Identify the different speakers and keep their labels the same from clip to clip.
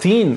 Speaker 1: 3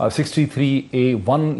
Speaker 1: 63A1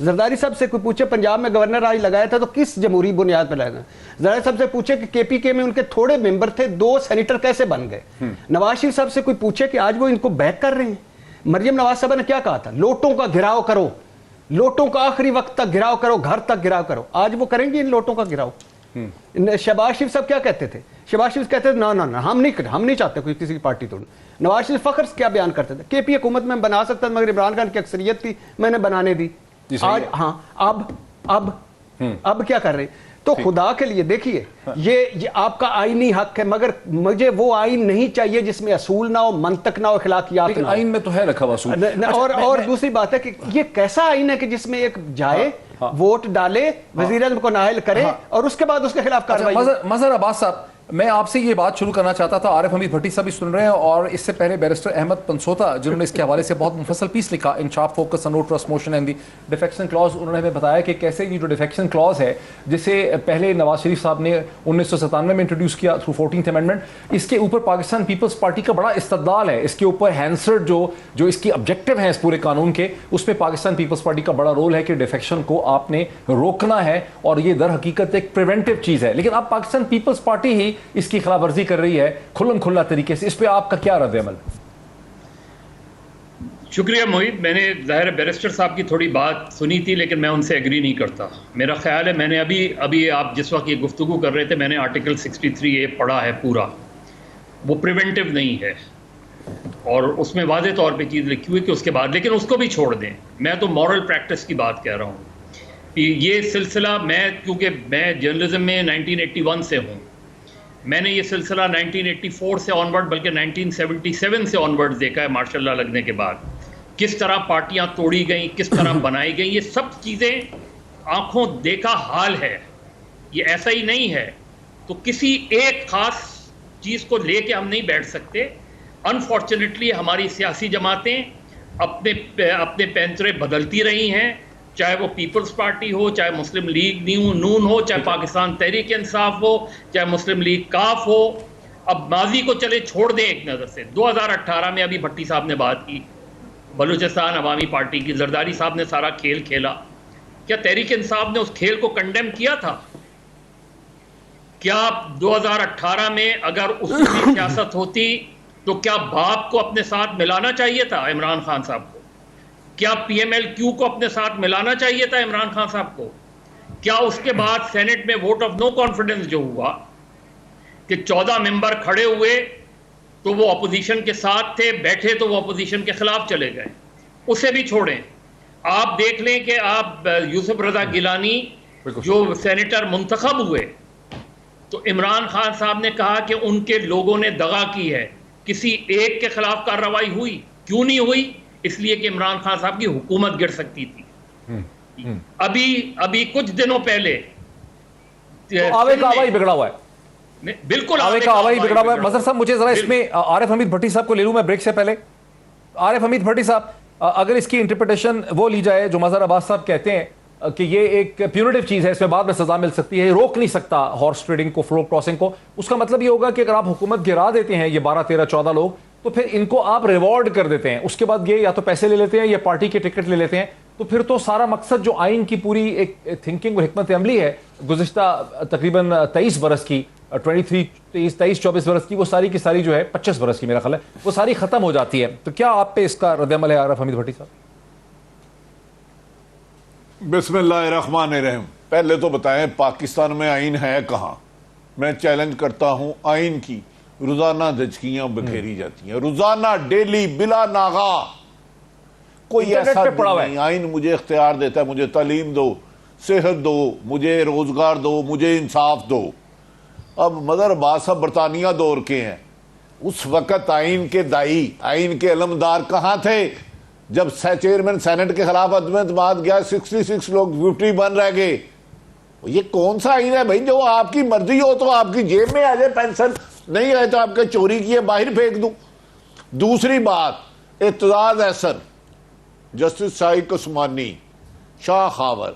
Speaker 2: Zardari صاحب سے کوئی پوچھے پنجاب میں گورنر آج لگایا تھا تو کس جمہوری بنیاد پہ لگا؟ زرداری صاحب سے پوچھے کہ کے پی کے میں ان کے تھوڑے ممبر تھے 2 سینیٹر کیسے بن گئے؟ نواز شریف صاحب سے کوئی پوچھے کہ آج وہ ان کو بیک کر رہے ہیں؟ مریم نواز صاحب نے کیا کہا تھا؟ لوٹوں کا گھراؤ کرو، لوٹوں کا آخری وقت تک گھراؤ کرو، گھر تک گھراؤ کرو. آج وہ کریں گے ان لوٹوں کا گھراؤ؟ شہباز شریف صاحب کیا کہتے تھے؟ شہباز شریف کہتے تھے نہ ہم نہیں چاہتے کوئی کسی کی پارٹی توڑنا. نواز شریف فخر کیا بیان کرتے تھے؟ کے پی حکومت میں بنا سکتا تھا مگر عمران خان کی اکثریت تھی، میں نے بنانے دی. آج ہاں اب کیا کر رہے ہیں؟ تو خدا کے لیے دیکھیے یہ آپ کا آئینی حق ہے، مگر مجھے وہ آئین نہیں چاہیے جس میں اصول نہ ہو، منطق نہ ہو، اخلاقیات نہ ہو.
Speaker 1: آئین میں تو ہے رکھا ہوا اصول.
Speaker 2: اور دوسری بات ہے کہ یہ کیسا آئین ہے کہ جس میں ایک جائے ووٹ ڈالے، وزیر اعظم کو نااہل کرے اور اس کے بعد اس کے خلاف کارروائی.
Speaker 1: مظہر عباس صاحب، میں آپ سے یہ بات شروع کرنا چاہتا تھا. عارف حمید بھٹی صاحب بھی سن رہے ہیں، اور اس سے پہلے بیرسٹر احمد پنسوتا جنہوں نے اس کے حوالے سے بہت مفصل پیس لکھا in sharp focus on no trust motion and the defection clause, انہوں نے ہمیں بتایا کہ کیسے یہ جو ڈیفیکشن کلاز ہے جسے پہلے نواز شریف صاحب نے 1997 میں انٹروڈیوس کیا تھرو 14th امینڈمنٹ، اس کے اوپر پاکستان پیپلز پارٹی کا بڑا استدلال ہے. اس کے اوپر ہینسرڈ جو اس کی آبجیکٹو ہیں اس پورے قانون کے، اس میں پاکستان پیپلز پارٹی کا بڑا رول ہے کہ ڈیفیکشن کو آپ نے روکنا ہے، اور یہ در حقیقت ایک پریونٹیو چیز ہے. لیکن اب پاکستان پیپلز پارٹی ہی اس کی خلاف ورزی کر رہی ہے کھلم کھلا طریقے سے. اس پہ آپ کا کیا رد عمل؟
Speaker 3: شکریہ محیط. میں نے ظاہر بیرسٹر صاحب کی تھوڑی بات سنی تھی لیکن میں ان سے ایگری نہیں کرتا. میرا خیال ہے میں نے ابھی آپ جس وقت یہ گفتگو کر رہے تھے میں نے آرٹیکل 63A پڑھا ہے پورا. وہ پریونٹیو نہیں ہے اور اس میں واضح طور پہ چیز لکھی ہوئی کہ اس کے بعد، لیکن اس کو بھی چھوڑ دیں. میں تو مورل پریکٹس کی بات کہہ رہا ہوں. یہ سلسلہ کیونکہ میں جرنلزم میں 1981 سے ہوں، میں نے یہ سلسلہ 1984 سے آن ورڈ بلکہ 1977 سے آن ورڈ دیکھا ہے ماشاء اللہ لگنے کے بعد. کس طرح پارٹیاں توڑی گئیں، کس طرح بنائی گئیں، یہ سب چیزیں آنکھوں دیکھا حال ہے. یہ ایسا ہی نہیں ہے. تو کسی ایک خاص چیز کو لے کے ہم نہیں بیٹھ سکتے. انفارچونیٹلی ہماری سیاسی جماعتیں اپنے پینترے بدلتی رہی ہیں، چاہے وہ پیپلز پارٹی ہو، چاہے مسلم لیگ نون ہو، چاہے پاکستان تحریک انصاف ہو، چاہے مسلم لیگ کاف ہو. اب ماضی کو چلے چھوڑ دیں ایک نظر سے. 2018 میں ابھی بھٹی صاحب نے بات کی بلوچستان عوامی پارٹی کی، زرداری صاحب نے سارا کھیل کھیلا. کیا تحریک انصاف نے اس کھیل کو کنڈیم کیا تھا؟ کیا 2018 میں اگر اس کی سیاست ہوتی تو کیا باپ کو اپنے ساتھ ملانا چاہیے تھا عمران خان صاحب کو؟ کیا پی ایم ایل کیو کو اپنے ساتھ ملانا چاہیے تھا عمران خان صاحب کو؟ کیا اس کے بعد سینٹ میں ووٹ آف نو کانفیڈنس جو ہوا کہ 14 ممبر کھڑے ہوئے تو وہ اپوزیشن کے ساتھ تھے، بیٹھے تو وہ اپوزیشن کے خلاف چلے گئے؟ اسے بھی چھوڑیں. آپ دیکھ لیں کہ آپ یوسف رضا گیلانی جو سینیٹر منتخب ہوئے تو عمران خان صاحب نے کہا کہ ان کے لوگوں نے دغا کی ہے. کسی ایک کے خلاف کارروائی ہوئی؟ کیوں نہیں ہوئی؟ اس لیے کہ عمران خان صاحب کی حکومت گر سکتی تھی. ابھی کچھ دنوں پہلے
Speaker 1: آوے کا آوائی بگڑا ہوا ہے.
Speaker 3: بالکل
Speaker 1: آوے کا آوائی بگڑا ہوا ہے. مظہر صاحب مجھے ذرا اس میں عارف حمید بھٹی صاحب کو لے لوں میں بریک سے پہلے. عارف حمید بھٹی صاحب، اگر اس کی انٹرپریٹیشن وہ لی جائے جو مظہر عباس صاحب کہتے ہیں کہ یہ ایک پیونیٹیو چیز ہے، اس میں بعد میں سزا مل سکتی ہے، یہ روک نہیں سکتا ہارس ٹریڈنگ کو، فلور کراسنگ کو، اس کا مطلب یہ ہوگا کہ اگر آپ حکومت گرا دیتے ہیں یہ 12 13 14 لوگ تو پھر ان کو آپ ریوارڈ کر دیتے ہیں، اس کے بعد یہ یا تو پیسے لے لیتے ہیں یا پارٹی کے ٹکٹ لے لیتے ہیں، تو پھر تو سارا مقصد جو آئین کی پوری ایک تھنکنگ و حکمت عملی ہے گزشتہ تقریباً 23 برس کی، 23-24 برس کی، وہ ساری کی ساری جو ہے 25 برس کی میرا خیال ہے وہ ساری ختم ہو جاتی ہے. تو کیا آپ پہ اس کا رد عمل ہے عارف حمید بھٹی صاحب؟
Speaker 4: بسم اللہ الرحمن الرحیم. پہلے تو بتائیں پاکستان میں آئین ہے کہاں؟ میں چیلنج کرتا ہوں، آئین کی روزانہ دھچکیاں بکھیری جاتی ہیں، روزانہ ڈیلی بلا ناغا. کوئی ایسا نہیں آئین مجھے اختیار دیتا ہے مجھے تعلیم دو، صحت دو، مجھے روزگار دو، مجھے انصاف دو. اب مظہر عباس صاحب برطانیہ دور کے ہیں، اس وقت آئین کے دائی، آئین کے علمدار کہاں تھے جب چیئرمین سینٹ کے خلاف عدم اعتماد گیا 66 لوگ ڈیوٹی بن رہ گئے؟ یہ کون سا آئین ہے بھائی جو آپ کی مرضی ہو تو آپ کی جیب میں آ جائے پینشن، نہیں آئے تو آپ کے چوری کیے باہر پھینک دوں. دوسری بات، اعتزاز احسن، جسٹس شاہد عثمانی، شاہ خاور،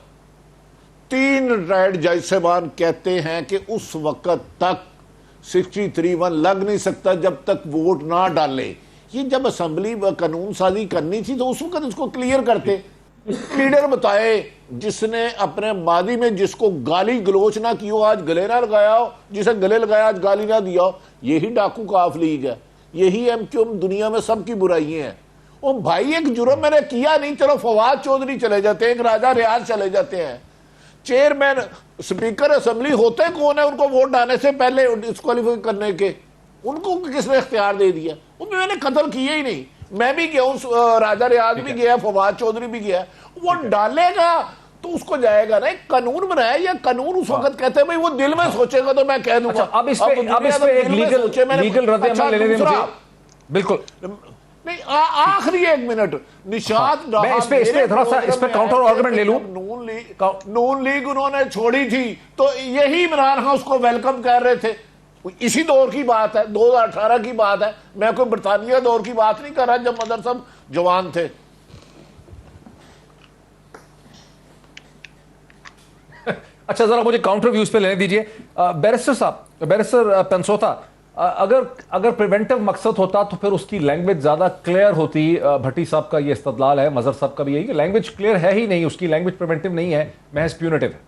Speaker 4: 3 ریٹائرڈ جج صاحبان کہتے ہیں کہ اس وقت تک 63(1) لگ نہیں سکتا جب تک ووٹ نہ ڈالے. یہ جب اسمبلی قانون سازی کرنی تھی تو اس وقت اس کو کلیئر کرتے. لیڈر بتائے جس نے اپنے ماضی میں جس کو گالی گلوچ نہ کی ہو, آج گلے نہ لگایا ہو, جسے گلے لگایا آج گالی نہ دیا ہو. یہی ڈاکو کاف لیگ ہے, یہی ایم کیو ایم دنیا میں سب کی برائیاں ہیں. وہ بھائی ایک جرم میں نے کیا نہیں, چلو فواد چودھری چلے جاتے ہیں, ایک راجہ ریاض چلے جاتے ہیں. چیئرمین اسپیکر اسمبلی ہوتے کون ہیں ان کو ووٹ ڈالنے سے پہلے ڈسکوالیفائی کرنے کے؟ ان کو کس نے اختیار دے دیا؟ میں نے قتل کیا ہی نہیں. میں بھی گیا ہوں, راجہ ریاض بھی گیا, فواد چودھری بھی گیا. وہ ڈالے گا تو اس کو جائے گا نا. ایک قانون بنایا, یا قانون اس وقت کہتے ہیں بھائی وہ دل میں سوچے گا تو میں کہہ دوں گا.
Speaker 1: اب اس پہ ایک لیگل رد عمل لے لیں مجھے. بالکل
Speaker 4: نہیں, آخری ایک منٹ, نشاط
Speaker 1: میں اس پہ تھوڑا سا اس پہ کاؤنٹر آرگومنٹ لے لوں.
Speaker 4: نون لیگ انہوں نے چھوڑی تھی تو یہی عمران خان اس کو ویلکم کر رہے تھے. اسی دور کی بات ہے, 2018 کی بات ہے. میں کوئی برطانیہ دور کی بات نہیں کر رہا جب مدر صاحب جوان تھے.
Speaker 1: اچھا ذرا مجھے کاؤنٹر ویوز پہ لینے دیجئے. بیرسٹر صاحب, بیرسٹر پنسوتا, اگر پریونٹیو مقصد ہوتا تو پھر اس کی لینگویج زیادہ کلیئر ہوتی. بھٹی صاحب کا یہ استدلال ہے, مظہر صاحب کا بھی یہی کہ لینگویج کلیئر ہے ہی نہیں, اس کی لینگویج پریونٹیو نہیں ہے, محض پیونیٹیو ہے.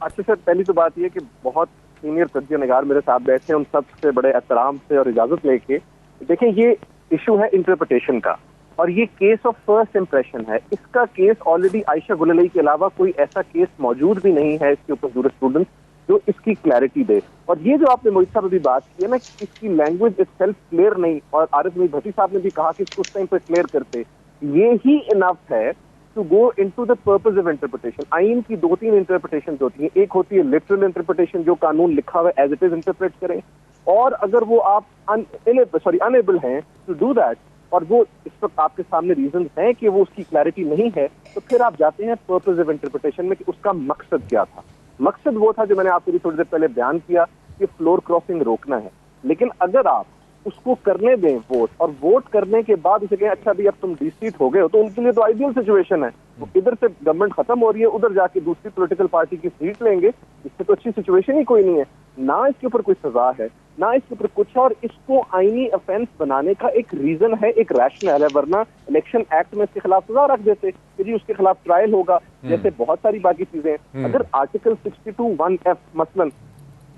Speaker 5: اچھا سر, پہلی تو بات یہ کہ بہت سینئر تجزیہ نگار میرے ساتھ بیٹھے ہیں, ان سب سے بڑے احترام سے اور اجازت لے کے دیکھیں, یہ ایشو ہے انٹرپریٹیشن کا, اور یہ کیس آف فرسٹ امپریشن ہے. اس کا کیس آلریڈی عائشہ گل علی کے علاوہ کوئی ایسا کیس موجود بھی نہیں ہے اس کے اوپر جورسپروڈنس جو اس کی کلیئرٹی دے. اور یہ جو آپ نے موہت صاحب ابھی بات کی ہے نا, اس کی لینگویج اٹ سیلف کلیئر نہیں, اور عارف میر بھٹی صاحب نے بھی کہا کہ اس ٹائم پہ کلیئر کرتے, یہی انف ہے to go into the purpose of interpretation. آئین کی 2-3 انٹرپریٹیشن ہوتی ہیں. ایک ہوتی ہے لٹرل انٹرپریٹیشن, جو قانون لکھا ہوا ہے ایز اٹ از انٹرپریٹ کریں, اور اگر وہ آپ انیبل ہیں ٹو ڈو دیٹ, اور وہ اس وقت آپ کے سامنے ریزنز ہیں کہ وہ اس کی کلیئرٹی نہیں ہے, تو پھر آپ جاتے ہیں پرپز آف انٹرپریٹیشن میں کہ اس کا مقصد کیا تھا. مقصد وہ تھا جو میں نے آپ کو تھوڑی دیر پہلے بیان کیا کہ فلور کراسنگ روکنا ہے. لیکن اگر آپ اس کو کرنے دیں ووٹ, اور ووٹ کرنے کے بعد اسے کہیں اچھا بھی اب تم ڈی سیٹ ہو گئے ہو, تو ان کے لیے تو آئیڈیل سچویشن ہے. ادھر سے گورنمنٹ ختم ہو رہی ہے, ادھر جا کے دوسری پولیٹیکل پارٹی کی سیٹ لیں گے, اس سے تو اچھی سچویشن ہی کوئی نہیں ہے. نہ اس کے اوپر کوئی سزا ہے, نہ اس کے اوپر کچھ, اور اس کو آئینی افینس بنانے کا ایک ریزن ہے, ایک ریشنل ہے. ورنہ الیکشن ایکٹ میں اس کے خلاف سزا رکھ دیتے کہ جی اس کے خلاف ٹرائل ہوگا, جیسے بہت ساری باقی چیزیں. اگر آرٹیکل 62(1)(f) مثلاً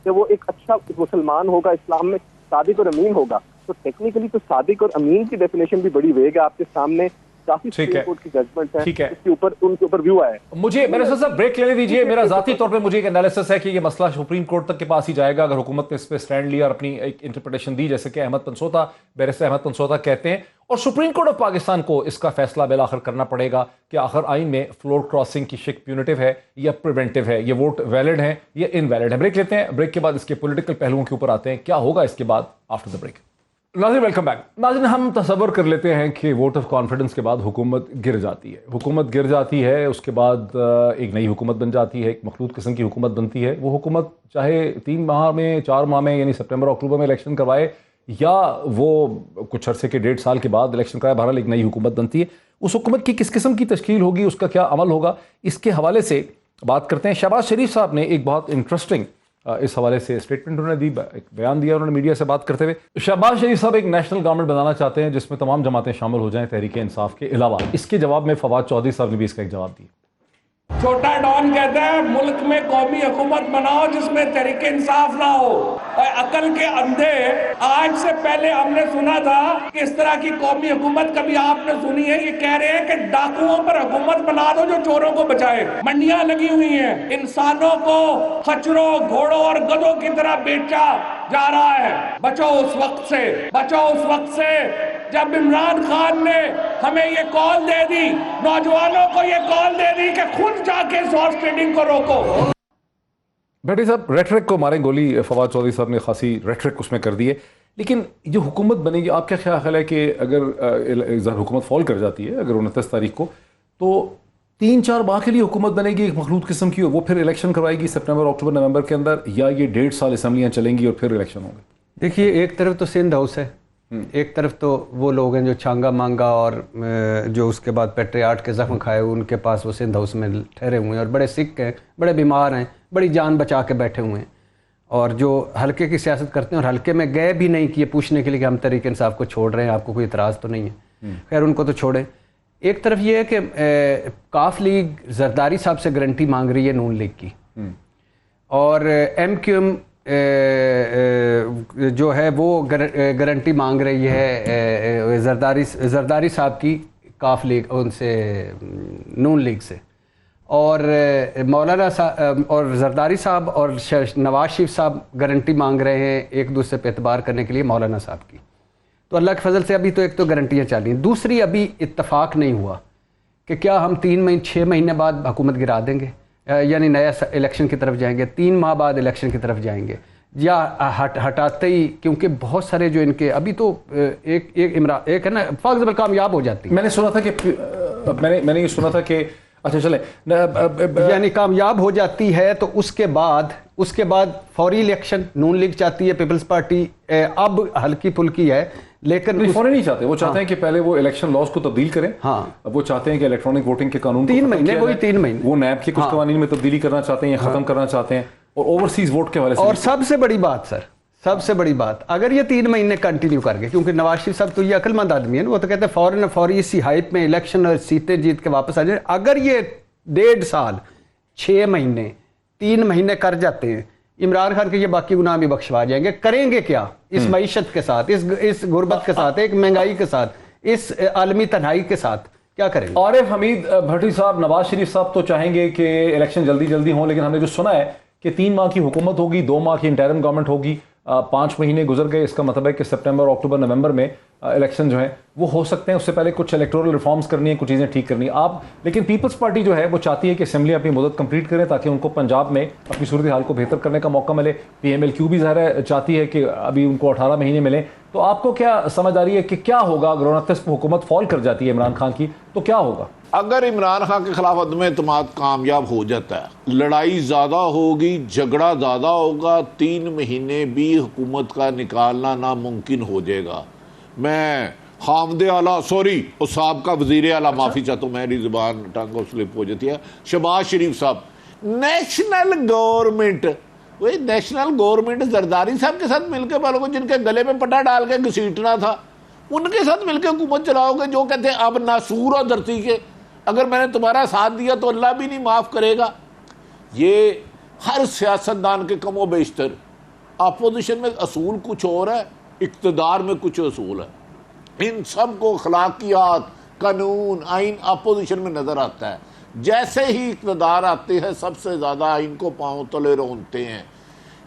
Speaker 5: کہ وہ ایک اچھا مسلمان ہوگا, اسلام میں صادق اور امین ہوگا, تو ٹیکنیکلی تو صادق اور امین کی ڈیفینیشن بھی بڑی ویگ ہے. آپ کے سامنے کافی سپریم کورٹ کی ججمنٹ ہے, اس کے اوپر ان کے اوپر ویو آیا ہے.
Speaker 1: مجھے میرے صاحب بریک لینے دیجئے. میرا ذاتی طور پہ مجھے ایک انالیسس ہے کہ یہ مسئلہ سپریم کورٹ تک کے پاس ہی جائے گا اگر حکومت نے اس پہ سٹینڈ لیا اور اپنی ایک انٹرپریٹیشن دی, جیسے کہ احمد پنسوتا, بیرسٹر احمد پنسوتا کہتے ہیں. اور سپریم کورٹ آف پاکستان کو اس کا فیصلہ بالآخر کرنا پڑے گا کہ آخر آئین میں فلور کراسنگ کی شک پیونیٹیو ہے یا پریونٹیو ہے, یہ ووٹ ویلڈ ہیں یا انویلڈ ہیں. بریک لیتے ہیں, بریک کے بعد اس کے پولیٹیکل پہلوؤں کے اوپر آتے ہیں, کیا ہوگا اس کے بعد آفٹر دا بریک. ناظرین ویلکم بیک. ناظرین ہم تصور کر لیتے ہیں کہ ووٹ آف کانفیڈنس کے بعد حکومت گر جاتی ہے. حکومت گر جاتی ہے, اس کے بعد ایک نئی حکومت بن جاتی ہے, ایک مخلوط قسم کی حکومت بنتی ہے. وہ حکومت چاہے 3 ماہ میں 4 ماہ میں, یعنی سپٹمبر اکتوبر میں الیکشن کروائے, یا وہ کچھ عرصے کے 1.5 سال کے بعد الیکشن کرائے, بہرحال ایک نئی حکومت بنتی ہے. اس حکومت کی کس قسم کی تشکیل ہوگی, اس کا کیا عمل ہوگا, اس کے حوالے سے بات کرتے ہیں. شہباز شریف صاحب نے ایک بہت انٹرسٹنگ اس حوالے سے اسٹیٹمنٹ انہوں نے دی, ایک بیان دیا انہوں نے میڈیا سے بات کرتے ہوئے. شہباز شریف صاحب ایک نیشنل گورنمنٹ بنانا چاہتے ہیں جس میں تمام جماعتیں شامل ہو جائیں تحریک انصاف کے علاوہ. اس کے جواب میں فواد چودھری صاحب نے بھی اس کا ایک جواب دیا.
Speaker 6: چھوٹا ڈان کہتا ہے ملک میں قومی حکومت بناؤ جس میں تحریک انصاف نہ ہو. اور عقل کے اندھے, آج سے پہلے ہم نے سنا تھا کہ اس طرح کی قومی حکومت کبھی آپ نے سنی ہے. یہ کہہ رہے ہیں کہ ڈاکوؤں پر حکومت بنا دو جو چوروں کو بچائے. منڈیاں لگی ہوئی ہیں, انسانوں کو خچروں, گھوڑوں اور گدھوں کی طرح بیچا جا رہا ہے. بچو اس وقت سے, بچو اس وقت سے جب عمران خان نے ہمیں یہ کال دے دی, نوجوانوں کو یہ کال دے دی کہ خود جا کے اس ہارس ٹریڈنگ کو روکو.
Speaker 1: بھٹی صاحب ریٹرک کو ماریں گولی, فواد چودھری صاحب نے خاصی ریٹرک اس میں کر دی ہے. لیکن جو حکومت بنے گی, آپ کیا خیال ہے کہ اگر حکومت فال کر جاتی ہے اگر 29 تاریخ کو, تو 3-4 ماہ کے لیے حکومت بنے گی ایک مخلوط قسم کی, وہ پھر الیکشن کروائے گی سپٹمبر اکتوبر نومبر کے اندر, یا یہ 1.5 سال اسمبلیاں چلیں گی اور پھر الیکشن ہوں گے؟
Speaker 2: دیکھیے, ایک طرف تو سندھ ہاؤس ہے, ایک طرف تو وہ لوگ ہیں جو چھانگا مانگا اور جو اس کے بعد پیٹریاٹ کے زخم کھائے, ان کے پاس وہ سندھ ہاؤس میں ٹھہرے ہوئے ہیں اور بڑے سکھ ہیں, بڑے بیمار ہیں, بڑی جان بچا کے بیٹھے ہوئے ہیں, اور جو حلقے کی سیاست کرتے ہیں اور حلقے میں گئے بھی نہیں کہ یہ پوچھنے کے لیے کہ ہم تحریک انصاف کو چھوڑ رہے ہیں, آپ کو کوئی اعتراض تو نہیں ہے. خیر ان کو تو چھوڑیں. ایک طرف یہ ہے کہ کاف لیگ زرداری صاحب سے گارنٹی مانگ رہی ہے نون لیگ کی، اور ایم کیو ایم جو ہے وہ گارنٹی مانگ رہی ہے زرداری صاحب کی کاف لیگ ان سے نون لیگ سے، اور مولانا صاحب اور زرداری صاحب اور نواز شریف صاحب گارنٹی مانگ رہے ہیں ایک دوسرے پہ اعتبار کرنے کے لیے مولانا صاحب کی. تو اللہ کے فضل سے ابھی تو ایک تو گارنٹیاں چل رہی ہیں، دوسری ابھی اتفاق نہیں ہوا کہ کیا ہم 6 مہینے بعد حکومت گرا دیں گے، یعنی نیا الیکشن کی طرف جائیں گے، 3 ماہ بعد الیکشن کی طرف جائیں گے، یا ہٹاتے ہی، کیونکہ بہت سارے جو ان کے ابھی تو ایک ہے نا فار ایگزامپل کامیاب ہو جاتی ہے.
Speaker 1: میں نے سنا تھا کہ میں نے یہ سنا تھا کہ اچھا چلیں
Speaker 2: یعنی کامیاب ہو جاتی ہے تو اس کے بعد فوری الیکشن نون لیگ چاہتی ہے، پیپلز پارٹی اب ہلکی پھلکی ہے لیکن
Speaker 1: فوری نہیں چاہتے، وہ چاہتے ہیں کہ پہلے وہ الیکشن لاز کو تبدیل کریں.
Speaker 2: ہاں
Speaker 1: وہ چاہتے ہیں کہ الیکٹرانک ووٹنگ کے قانون
Speaker 2: 3 مہینے وہی 3 مہینے
Speaker 1: وہ نیب کے کچھ قوانین میں تبدیلی کرنا چاہتے ہیں یا ختم کرنا چاہتے ہیں، اور اوورسیز ووٹ کے حوالے سے.
Speaker 2: اور سب سے بڑی بات سر، سب سے بڑی بات، اگر یہ 3 مہینے کنٹینیو کر گئے، کیونکہ نواز شریف صاحب تو یہ عقل مند آدمی ہے، وہ تو کہتے ہیں فوری اسی ہائپ میں الیکشن اور سیٹیں جیت کے واپس آ جائیں. اگر یہ 1.5 سال 6 مہینے 3 مہینے کر جاتے ہیں، عمران خان کے یہ باقی گناہ بھی بخشوا جائیں گے. کریں گے کیا اس معیشت کے ساتھ، اس غربت کے ساتھ، ایک مہنگائی کے ساتھ، اس عالمی تنہائی کے ساتھ کیا کریں گے؟
Speaker 1: عارف حمید بھٹی صاحب، نواز شریف صاحب تو چاہیں گے کہ الیکشن جلدی ہوں، لیکن ہم نے جو سنا ہے کہ 3 ماہ کی حکومت ہوگی، 2 ماہ کی انٹرم گورنمنٹ ہوگی، 5 مہینے گزر گئے. اس کا مطلب ہے کہ سپٹمبر، اکتوبر، نومبر میں الیکشن جو ہیں وہ ہو سکتے ہیں. اس سے پہلے کچھ الیکٹورل ریفارمز کرنی ہیں، کچھ چیزیں ٹھیک کرنی ہیں. لیکن پیپلز پارٹی جو ہے وہ چاہتی ہے کہ اسمبلی اپنی مدت کمپلیٹ کریں تاکہ ان کو پنجاب میں اپنی صورتحال کو بہتر کرنے کا موقع ملے. PMLQ بھی ظاہر ہے چاہتی ہے کہ ابھی ان کو 18 مہینے ملیں. تو آپ کو کیا سمجھ آ رہی ہے کہ کیا ہوگا اگر 29 کو حکومت فال کر جاتی ہے عمران خان کی، تو کیا ہوگا؟
Speaker 4: اگر عمران خان کے خلاف عدم اعتماد کامیاب ہو جاتا ہے، لڑائی زیادہ ہوگی، جھگڑا زیادہ ہوگا، 3 مہینے بھی حکومت کا نکالنا ناممکن ہو جائے گا. میں حامد اعلیٰ سابقہ وزیر اعلیٰ، معافی چاہتا ہوں میری زبان ٹنگ سلپ ہو جاتی ہے، شہباز شریف صاحب، نیشنل گورنمنٹ زرداری صاحب کے ساتھ مل کے والوں کو جن کے گلے میں پٹا ڈال کے گھسیٹنا تھا، ان کے ساتھ مل کے حکومت چلاؤ گے، جو کہتے ہیں اب ناسور اور دھرتی کے، اگر میں نے تمہارا ساتھ دیا تو اللہ بھی نہیں معاف کرے گا. یہ ہر سیاستدان کے کم و بیشتر اپوزیشن میں اصول کچھ اور ہے، اقتدار میں کچھ اصول ہے. ان سب کو اخلاقیات، قانون، آئین اپوزیشن میں نظر آتا ہے. جیسے ہی اقتدار آتے ہیں سب سے زیادہ آئین کو پاؤں تلے رونتے ہیں.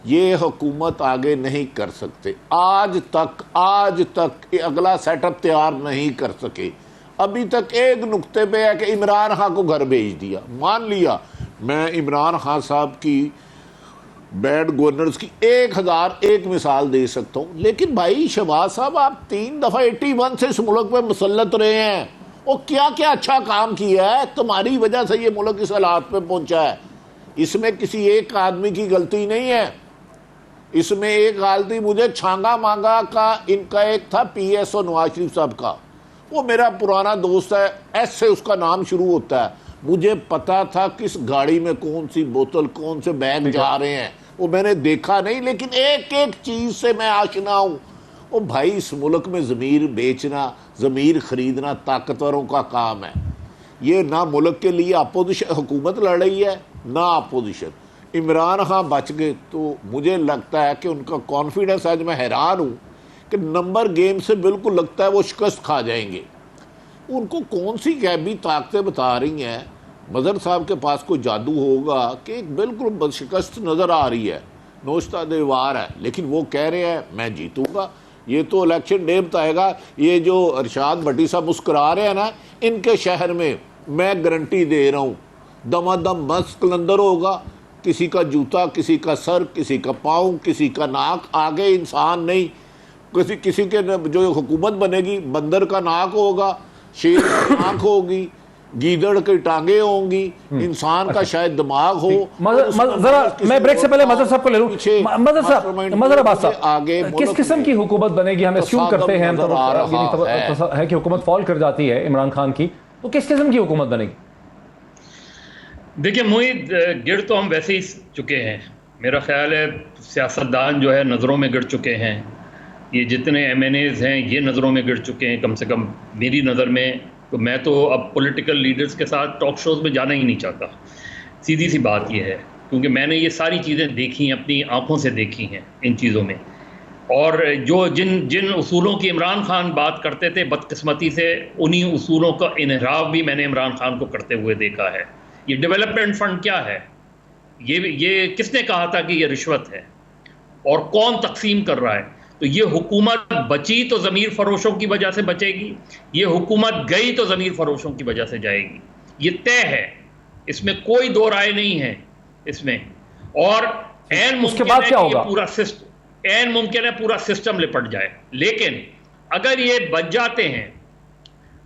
Speaker 4: یہ حکومت آگے نہیں کر سکتے. آج تک اگلا سیٹ اپ تیار نہیں کر سکے. ابھی تک ایک نقطے پہ ہے کہ عمران خان کو گھر بھیج دیا. مان لیا میں عمران خان صاحب کی بیڈ گورنرز کی 1001 مثال دے سکتا ہوں، لیکن بھائی شہباز صاحب آپ 3 دفعہ 81 سے اس ملک پہ مسلط رہے ہیں، اور کیا اچھا کام کیا ہے. تمہاری وجہ سے یہ ملک اس حالات پہ پہنچا ہے. اس میں کسی ایک آدمی کی غلطی نہیں ہے. اس میں ایک غلطی مجھے چھانگا مانگا کا ان کا ایک تھا PSO نواز شریف صاحب کا. وہ میرا پرانا دوست ہے، ایس سے اس کا نام شروع ہوتا ہے. مجھے پتا تھا کس گاڑی میں کون سی بوتل، کون سے بیگ جا رہے ہیں، وہ میں نے دیکھا نہیں، لیکن ایک چیز سے میں آشنا ہوں. او بھائی اس ملک میں ضمیر بیچنا، ضمیر خریدنا طاقتوروں کا کام ہے. یہ نہ ملک کے لیے اپوزیشن حکومت لڑ رہی ہے نہ اپوزیشن. عمران خان بچ گئے تو مجھے لگتا ہے کہ ان کا کانفیڈنس، آج میں حیران ہوں کہ نمبر گیم سے بالکل لگتا ہے وہ شکست کھا جائیں گے. ان کو کون سی غیبی طاقتیں بتا رہی ہیں. مظہر صاحب کے پاس کوئی جادو ہوگا کہ ایک بالکل شکست نظر آ رہی ہے، نوشتہ دیوار ہے، لیکن وہ کہہ رہے ہیں میں جیتوں گا. یہ تو الیکشن ڈے بتائے گا. یہ جو ارشاد بھٹی صاحب مسکرا رہے ہیں نا، ان کے شہر میں میں گارنٹی دے رہا ہوں دم مست کلندر ہوگا. کسی کا جوتا، کسی کا سر، کسی کا پاؤں، کسی کا ناک، آگے انسان نہیں. کسی کے جو حکومت بنے گی بندر کا ناک ہوگا، شیر کی آنکھ ہوگی، گیدڑ کی ٹانگیں ہوں گی، انسان کا شاید دماغ ہو.
Speaker 1: ذرا میں بریک سے پہلے مظہر صاحب کو لے لوں. مظہر عباس صاحب، کس قسم کی حکومت بنے گی؟ ہم اسیوم کرتے ہیں ہے کہ حکومت فال کر جاتی ہے عمران خان کی، تو کس قسم کی حکومت بنے گی؟
Speaker 3: دیکھیں محیط، گڑ تو ہم ویسے ہی چکے ہیں. میرا خیال ہے سیاستدان جو ہے نظروں میں گڑ چکے ہیں. یہ جتنے MNAs ہیں یہ نظروں میں گڑ چکے ہیں. کم سے کم میری نظر میں تو میں تو اب پولیٹیکل لیڈرز کے ساتھ ٹاک شوز میں جانا ہی نہیں چاہتا. سیدھی سی بات یہ ہے، کیونکہ میں نے یہ ساری چیزیں دیکھی ہیں، اپنی آنکھوں سے دیکھی ہیں ان چیزوں میں. اور جو جن اصولوں کی عمران خان بات کرتے تھے، بدقسمتی سے انہی اصولوں کا انحراف بھی میں نے عمران خان کو کرتے ہوئے دیکھا ہے. یہ ڈیولپمنٹ فنڈ کیا ہے؟ یہ کس نے کہا تھا کہ یہ رشوت ہے؟ اور کون تقسیم کر رہا ہے؟ تو یہ حکومت بچی تو ضمیر فروشوں کی وجہ سے بچے گی، یہ حکومت گئی تو ضمیر فروشوں کی وجہ سے جائے گی. یہ طے ہے، اس میں کوئی دو رائے نہیں ہے اس میں. اور
Speaker 1: اس کے بعد کیا ہوگا؟
Speaker 3: ممکن ہے پورا سسٹم لپٹ جائے. لیکن اگر یہ بچ جاتے ہیں،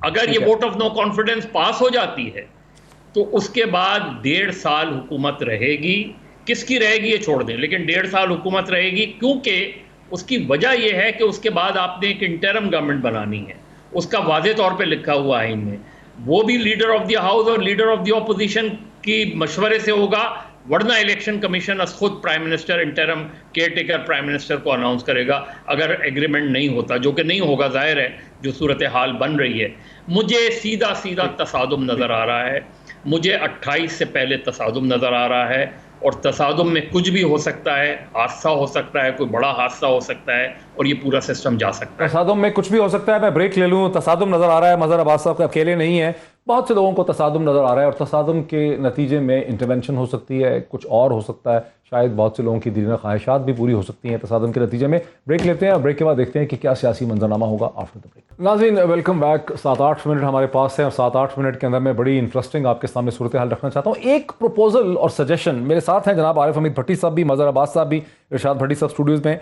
Speaker 3: اگر یہ ووٹ آف نو کانفیڈنس پاس ہو جاتی ہے، تو اس کے بعد 1.5 سال حکومت رہے گی. کس کی رہے گی یہ چھوڑ دیں، لیکن 1.5 سال حکومت رہے گی، کیونکہ اس کی وجہ یہ ہے کہ اس کے بعد آپ نے ایک انٹرم گورنمنٹ بنانی ہے. اس کا واضح طور پہ لکھا ہوا آئین میں، وہ بھی لیڈر آف دی ہاؤس اور لیڈر آف دی اپوزیشن کی مشورے سے ہوگا، ورنہ الیکشن کمیشن از خود prime minister interim care taker prime minister کو اناؤنس کرے گا اگر ایگریمنٹ نہیں ہوتا، جو کہ نہیں ہوگا. ظاہر ہے جو صورتحال بن رہی ہے. مجھے سیدھا تصادم نظر آ رہا ہے، مجھے 28 سے پہلے تصادم نظر آ رہا ہے. اور تصادم میں کچھ بھی ہو سکتا ہے، حادثہ ہو سکتا ہے، کوئی بڑا حادثہ ہو سکتا ہے، اور یہ پورا سسٹم جا سکتا ہے.
Speaker 1: تصادم میں کچھ بھی ہو سکتا ہے. میں بریک لے لوں. تصادم نظر آ رہا ہے، مظہر عباس صاحب اکیلے نہیں ہے، بہت سے لوگوں کو تصادم نظر آ رہا ہے، اور تصادم کے نتیجے میں انٹرونشن ہو سکتی ہے، کچھ اور ہو سکتا ہے، شاید بہت سے لوگوں کی دیرینہ خواہشات بھی پوری ہو سکتی ہیں تصادم کے نتیجے میں. بریک لیتے ہیں اور بریک کے بعد دیکھتے ہیں کہ کیا سیاسی منظرنامہ ہوگا آفٹر دا بریک. ناظرین ویلکم بیک. 7-8 منٹ ہمارے پاس ہیں، اور 7-8 منٹ کے اندر میں بڑی انٹرسٹنگ آپ کے سامنے صورتحال رکھنا چاہتا ہوں. ایک پروپوزل اور سجیشن میرے ساتھ ہیں جناب عارف حمید بھٹی صاحب بھی، مظہر عباس صاحب بھی، ارشاد بھٹی صاحب اسٹوڈیوز میں.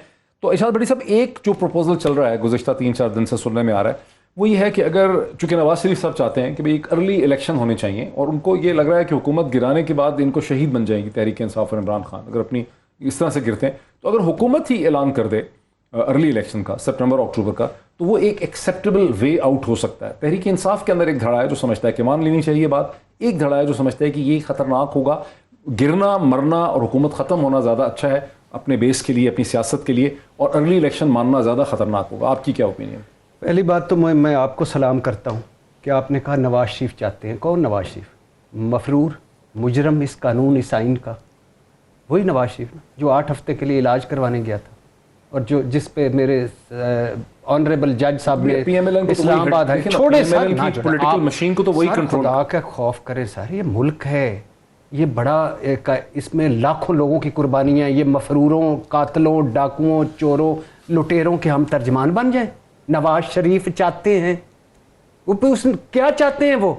Speaker 1: تو ارشاد بھٹی صاحب، ایک جو پروپوزل چل رہا ہے گزشتہ 3-4 دن سے سننے میں آ رہا ہے، وہ یہ ہے کہ اگر چونکہ نواز شریف صاحب چاہتے ہیں کہ ایک ارلی الیکشن ہونے چاہیے، اور ان کو یہ لگ رہا ہے کہ حکومت گرانے کے بعد ان کو شہید بن جائے گی تحریک انصاف اور عمران خان اگر اپنی اس طرح سے گرتے ہیں. تو اگر حکومت ہی اعلان کر دے ارلی الیکشن کا، سپٹمبر اکتوبر کا، تو وہ ایک ایکسیپٹیبل وے آؤٹ ہو سکتا ہے. تحریک انصاف کے اندر ایک دھڑا ہے جو سمجھتا ہے کہ مان لینی چاہیے بات، ایک دھڑا ہے جو سمجھتا ہے کہ یہ خطرناک ہوگا، گرنا مرنا اور حکومت ختم ہونا زیادہ اچھا ہے اپنے بیس کے لیے، اپنی سیاست کے لیے، اور ارلی الیکشن ماننا زیادہ خطرناک ہوگا. آپ کی کیا اوپینین؟
Speaker 2: پہلی بات تو میں آپ کو سلام کرتا ہوں کہ آپ نے کہا نواز شریف چاہتے ہیں. کون نواز شریف؟ مفرور مجرم اس قانون اس آئین کا، وہی نواز شریف جو 8 ہفتے کے لیے علاج کروانے گیا تھا، اور جس پہ میرے آنریبل جج صاحب نے اسلام آباد ہے چھوڑے سر پولیٹیکل مشین کو تو وہی کنٹرول. خدا کا خوف کرے سر، یہ ملک ہے، یہ بڑا اس میں لاکھوں لوگوں کی قربانیاں ہیں. یہ مفروروں، قاتلوں، ڈاکوؤں، چوروں، لٹیروں کے ہم ترجمان بن جائیں. نواز شریف چاہتے ہیں، وہ کیا چاہتے ہیں؟ وہ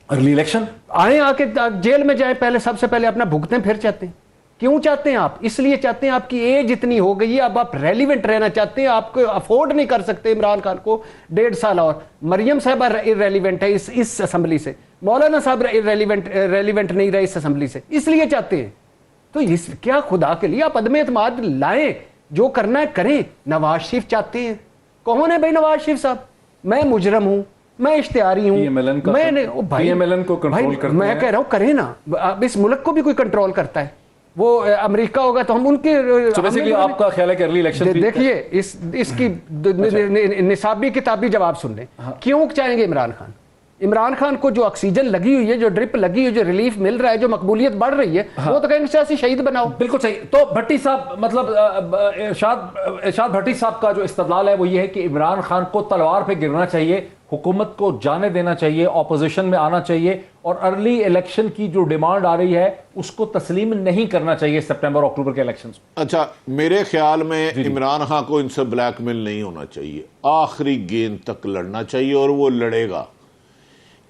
Speaker 1: ارلی الیکشن
Speaker 2: آئیں، آ کے جیل میں جائیں، پہلے سب سے پہلے اپنا بھگتیں، پھر چاہتے ہیں. کیوں چاہتے ہیں آپ؟ اس لیے چاہتے ہیں آپ کی ایج اتنی ہو گئی ہے، اب آپ ریلیونٹ رہنا چاہتے ہیں، آپ کو افورڈ نہیں کر سکتے عمران خان کو 1.5 سال اور. مریم صاحبہ ریلیونٹ ہے اس اسمبلی سے، مولانا صاحب ریلیونٹ نہیں رہے اس اسمبلی سے، اس لیے چاہتے ہیں. تو کیا خدا کے لیے آپ عدم اعتماد لائیں، جو کرنا ہے کریں. نواز شریف چاہتے ہیں. کون ہے بھائی نواز شریف صاحب؟ میں مجرم ہوں، میں اشتہاری ہوں، میں کہہ رہا ہوں کریں نا. اب اس ملک کو بھی کوئی کنٹرول کرتا ہے، وہ امریکہ ہوگا تو ہم ان کے.
Speaker 1: آپ کا خیال ہے کہ ارلی الیکشن؟
Speaker 2: دیکھیے اس کی نصابی کتابی جواب سن لیں. کیوں چاہیں گے عمران خان؟ عمران خان کو جو آکسیجن لگی ہوئی ہے، جو ڈرپ لگی ہوئی، جو ریلیف مل رہا ہے، جو مقبولیت بڑھ رہی ہے، وہ تو کہیں سیاسی شہید بناؤ.
Speaker 1: بالکل صحیح. تو بھٹی صاحب، مطلب ارشاد بھٹی صاحب کا جو استدلال ہے وہ یہ ہے کہ عمران خان کو تلوار پہ گرنا چاہیے، حکومت کو جانے دینا چاہیے، اپوزیشن میں آنا چاہیے، اور ارلی الیکشن کی جو ڈیمانڈ آ رہی ہے اس کو تسلیم نہیں کرنا چاہیے سپٹمبر اکتوبر کے الیکشنز.
Speaker 4: اچھا، میرے خیال میں عمران خان کو ان سے بلیک میل نہیں ہونا چاہیے، آخری گیند تک لڑنا چاہیے، اور وہ لڑے گا.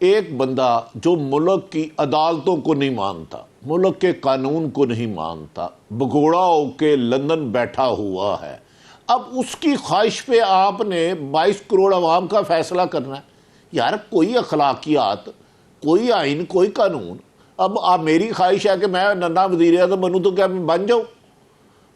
Speaker 4: ایک بندہ جو ملک کی عدالتوں کو نہیں مانتا، ملک کے قانون کو نہیں مانتا، بگوڑا ہو کے لندن بیٹھا ہوا ہے، اب اس کی خواہش پہ آپ نے 22 کروڑ عوام کا فیصلہ کرنا ہے. یار کوئی اخلاقیات، کوئی آئین، کوئی قانون. اب آپ میری خواہش ہے کہ میں ننا وزیر اعظم بنوں تو کیا میں بن جاؤں؟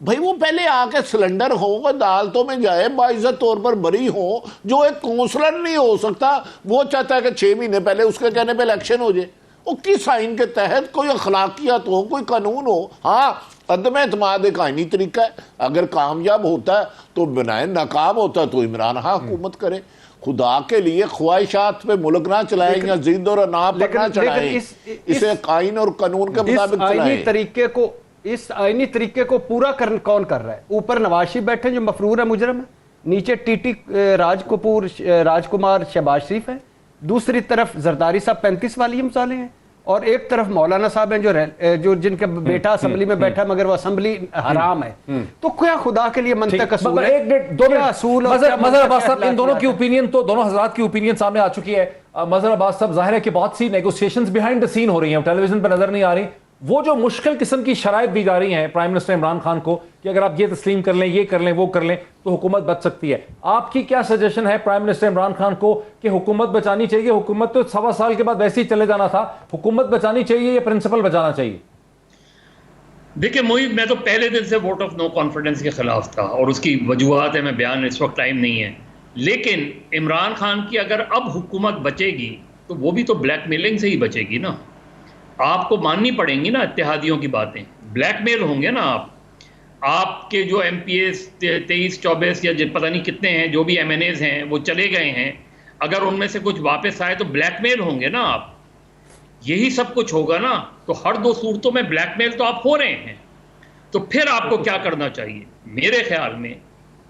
Speaker 4: بھائی وہ پہلے آ کے سلنڈر ہوں، عدالتوں میں جائے، باعزت طور پر بری ہوں. جو ایک کونسلر نہیں ہو سکتا، وہ چاہتا ہے کہ 6 مہینے پہلے اس کے کہنے پہ الیکشن ہو جائے. وہ کس آئین کے تحت؟ کوئی اخلاقیات ہو، کوئی قانون ہو. ہاں، عدم اعتماد ایک آئینی طریقہ ہے، اگر کامیاب ہوتا ہے تو بنائے، ناکام ہوتا ہے تو عمران خان حکومت کرے. خدا کے لیے خواہشات پہ ملک نہ چلائیں یا زند اور اناب پر نہ چڑھائیں، اسے آئین اور قانون کے مطابق چلائیں۔
Speaker 2: اس آئینی طریقے کو پورا کون کر رہا ہے؟ اوپر نواز شریف بیٹھے جو مفرور ہے، مجرم ہے، نیچے ٹی ٹی راج کمار شہباز شریف ہیں، دوسری طرف زرداری صاحب 35 والی مصالحے ہیں، اور ایک طرف مولانا صاحب ہیں جو جن کا بیٹا اسمبلی میں بیٹھا مگر وہ اسمبلی حرام ہے۔ تو کیا خدا کے لیے منطق اصول ہے؟
Speaker 1: مظہر عباس صاحب، ان دونوں کی اوپینین تو دونوں حضرات کی اوپینین سامنے آ چکی ہے۔ مظہر عباس صاحب، ظاہر ہے کہ بہت سی نیگوسیشنز بیہائنڈ دا سین ہو رہی ہیں، ٹیلی ویژن پہ نظر نہیں آ رہی۔ وہ جو مشکل قسم کی شرائط دی جا رہی ہیں پرائم منسٹر عمران خان کو کہ اگر آپ یہ تسلیم کر لیں، یہ کر لیں، وہ کر لیں تو حکومت بچ سکتی ہے، آپ کی کیا سجیشن ہے پرائم منسٹر عمران خان کو کہ حکومت بچانی چاہیے؟ حکومت تو 1.25 سال کے بعد ویسے ہی چلے جانا تھا، حکومت بچانی چاہیے یا پرنسپل بچانا چاہیے؟
Speaker 3: دیکھیں موہید، میں تو پہلے دن سے ووٹ آف نو کانفیڈنس کے خلاف تھا، اور اس کی وجوہات ہیں، میں بیان اس وقت ٹائم نہیں ہے، لیکن عمران خان کی اگر اب حکومت بچے گی تو وہ بھی تو بلیک میلنگ سے ہی بچے گی نا۔ آپ کو ماننی پڑیں گی نا اتحادیوں کی باتیں، بلیک میل ہوں گے نا آپ کے جو ایم پی ایز 23 24 یا پتہ نہیں کتنے ہیں، جو بھی ایم این ایز ہیں وہ چلے گئے ہیں، اگر ان میں سے کچھ واپس آئے تو بلیک میل ہوں گے نا آپ، یہی سب کچھ ہوگا نا۔ تو ہر دو صورتوں میں بلیک میل تو آپ ہو رہے ہیں، تو پھر آپ کو کیا کرنا چاہیے؟ میرے خیال میں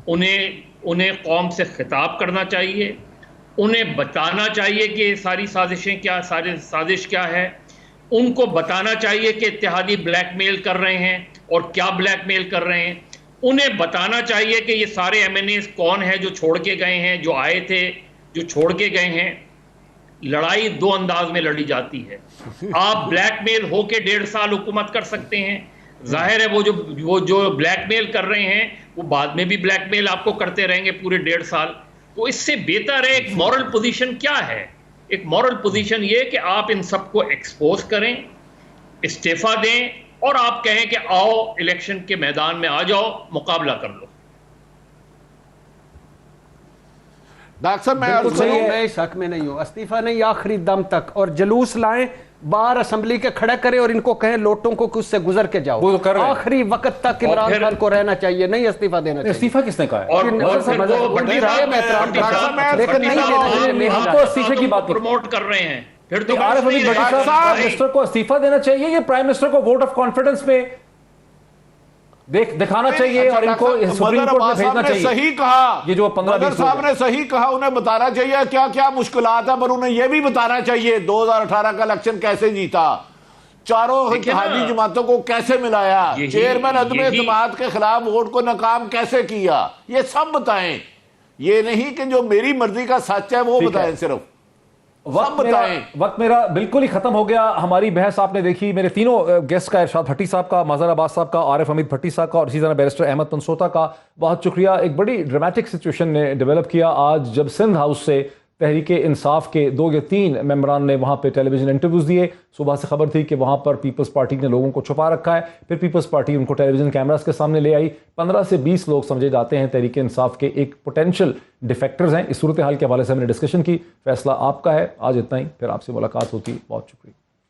Speaker 3: انہیں قوم سے خطاب کرنا چاہیے، انہیں بتانا چاہیے کہ ساری سازشیں کیا، سازش کیا ہے، ان کو بتانا چاہیے کہ اتحادی بلیک میل کر رہے ہیں اور کیا بلیک میل کر رہے ہیں، انہیں بتانا چاہیے کہ یہ سارے ایم این ایز کون ہیں جو چھوڑ کے گئے ہیں، جو آئے تھے، جو چھوڑ کے گئے ہیں۔ لڑائی دو انداز میں لڑی جاتی ہے، آپ بلیک میل ہو کے 1.5 سال حکومت کر سکتے ہیں، ظاہر ہے وہ جو بلیک میل کر رہے ہیں وہ بعد میں بھی بلیک میل آپ کو کرتے رہیں گے پورے 1.5 سال۔ تو اس سے بہتر ہے ایک مورل پوزیشن کیا ہے؟ ایک مورل پوزیشن یہ کہ آپ ان سب کو ایکسپوز کریں، استعفیٰ دیں، اور آپ کہیں کہ آؤ الیکشن کے میدان میں آ جاؤ، مقابلہ کر لو۔
Speaker 4: ڈاکٹر صاحب،
Speaker 2: میں اس حق میں نہیں ہوں، استعفیٰ نہیں، آخری دم تک، اور جلوس لائیں باہر اسمبلی کے کھڑے کریں اور ان کو کہیں لوٹوں کو اس سے گزر کے جاؤ، آخری وقت تک عمران خان کو رہنا چاہیے، نہیں استعفیٰ دینا چاہیے۔
Speaker 1: استعفیٰ کس نے کہا ہے؟
Speaker 2: لیکن نہیں،
Speaker 1: ہم تو استعفے کی بات
Speaker 3: پروموٹ کر رہے ہیں، پھر تو
Speaker 1: عارف حمید بھٹی صاحب، پرائم منسٹر کو استعفیٰ دینا چاہیے یا پرائم منسٹر کو ووٹ آف کانفیڈنس میں دکھانا چاہیے اور ان کو سپریم کورٹ میں بھیجنا چاہیے؟
Speaker 4: صحیح کہا،
Speaker 1: یہ جو 15
Speaker 4: صاحب نے صحیح کہا، انہیں بتانا چاہیے کیا کیا مشکلات ہیں، پر انہیں یہ بھی بتانا چاہیے 2018 کا الیکشن کیسے جیتا، چاروں اتحادی جماعتوں کو کیسے ملایا، چیئرمین عدم اعتماد کے خلاف ووٹ کو ناکام کیسے کیا، یہ سب بتائیں، یہ نہیں کہ جو میری مرضی کا سچ ہے وہ بتائیں صرف۔
Speaker 1: وقت میرا بالکل ہی ختم ہو گیا۔ ہماری بحث آپ نے دیکھی، میرے تینوں گیسٹ کا، ارشاد بھٹی صاحب کا، مظہر عباس صاحب کا، عارف حمید بھٹی صاحب کا، اور اسی طرح بیرسٹر احمد پنسوتا کا بہت شکریہ۔ ایک بڑی ڈرامٹک سچویشن نے ڈیولپ کیا آج جب سندھ ہاؤس سے تحریک انصاف کے 2 یا 3 ممبران نے وہاں پہ ٹیلی ویژن انٹرویوز دیے۔ صبح سے خبر تھی کہ وہاں پر پیپلز پارٹی نے لوگوں کو چھپا رکھا ہے، پھر پیپلز پارٹی ان کو ٹیلی ویژن کیمراز کے سامنے لے آئی۔ 15 سے 20 لوگ سمجھے جاتے ہیں تحریک انصاف کے ایک پوٹینشیل ڈیفیکٹرز ہیں۔ اس صورتحال کے حوالے سے ہم نے ڈسکشن کی، فیصلہ آپ کا ہے۔ آج اتنا ہی، پھر آپ سے ملاقات ہوتی ہے، بہت شکریہ۔